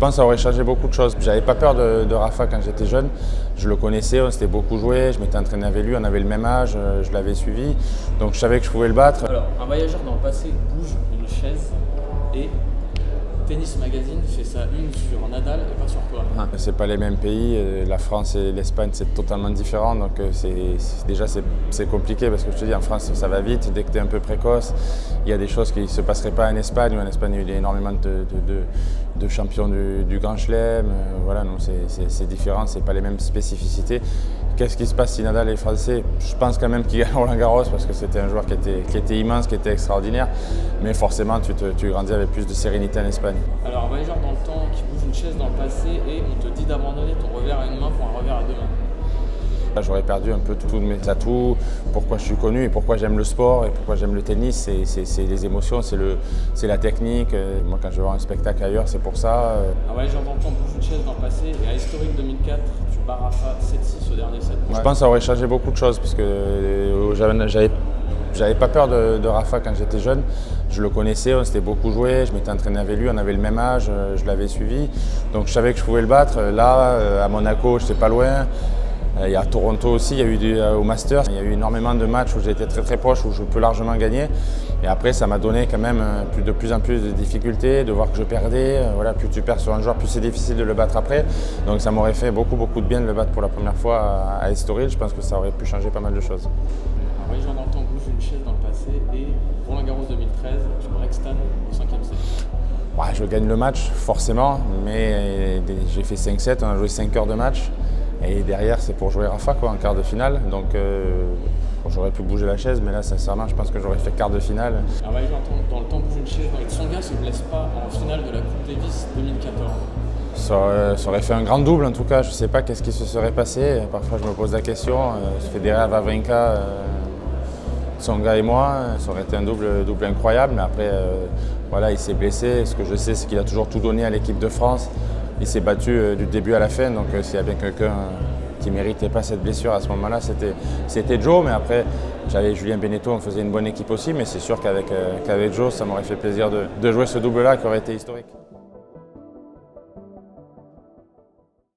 pense que ça aurait changé beaucoup de choses. J'avais pas peur de Rafa quand j'étais jeune. Je le connaissais, on s'était beaucoup joué, je m'étais entraîné avec lui, on avait le même âge, je l'avais suivi. Donc je savais que je pouvais le battre. Alors, un voyageur dans le passé bouge une chaise et Tennis Magazine fait sa une sur Nadal et pas sur toi. C'est pas les mêmes pays, la France et l'Espagne c'est totalement différent, donc déjà c'est compliqué parce que je te dis en France ça va vite, dès que tu es un peu précoce, il y a des choses qui ne se passeraient pas en Espagne, où en Espagne il y a eu énormément de champions du Grand Chelem, voilà, non, c'est différent, c'est pas les mêmes spécificités. Qu'est-ce qui se passe si Nadal est français? Je pense quand même qu'il gagne Roland Garros parce que c'était un joueur qui était immense, qui était extraordinaire, mais forcément tu grandis avec plus de sérénité en Espagne. Alors, un voyageur dans le temps qui bouge une chaise dans le passé et on te dit d'abandonner ton revers à une main pour un revers à deux mains. J'aurais perdu un peu tous mes atouts, pourquoi je suis connu et pourquoi j'aime le sport et pourquoi j'aime le tennis, c'est les émotions, c'est la technique. Moi quand je vais voir un spectacle ailleurs, c'est pour ça. Un voyageur dans le temps bouge une chaise dans le passé et à Historique 2004, tu bats Rafa 7-6 au dernier set. Je pense que ça aurait changé beaucoup de choses parce que j'avais pas peur de Rafa quand j'étais jeune. Je le connaissais, on s'était beaucoup joué, je m'étais entraîné avec lui, on avait le même âge, je l'avais suivi. Donc je savais que je pouvais le battre. Là, à Monaco, je n'étais pas loin. Il y a à Toronto aussi, il y a eu au Masters, il y a eu énormément de matchs où j'ai été très proche, où je peux largement gagner. Et après, ça m'a donné quand même de plus en plus de difficultés, de voir que je perdais. Voilà, plus tu perds sur un joueur, plus c'est difficile de le battre après. Donc ça m'aurait fait beaucoup de bien de le battre pour la première fois à Estoril. Je pense que ça aurait pu changer pas mal de choses. Un voyageur dans le temps bouge une chaise dans le passé et Roland Garros 2013, tu bats Rexham au 5e set. Ouais, je gagne le match, forcément, mais j'ai fait 5-7, on a joué 5 heures de match. Et derrière, c'est pour jouer Rafa en quart de finale. Donc j'aurais pu bouger la chaise, mais là, sincèrement, je pense que j'aurais fait quart de finale. Un voyageur dans le temps bouge une chaise et Tsonga ne se blesse pas en finale de la Coupe Davis 2014. Ça aurait fait un grand double en tout cas. Je ne sais pas qu'est-ce qui se serait passé. Parfois, je me pose la question. Federer, Wawrinka, Tsonga et moi, ça aurait été un double incroyable. Mais après, voilà, il s'est blessé. Ce que je sais, c'est qu'il a toujours tout donné à l'équipe de France. Il s'est battu du début à la fin, donc s'il y a bien quelqu'un qui ne méritait pas cette blessure à ce moment-là, c'était Joe. Mais après, j'avais Julien Benneteau, on faisait une bonne équipe aussi, mais c'est sûr qu'avec Joe, ça m'aurait fait plaisir de jouer ce double-là qui aurait été historique.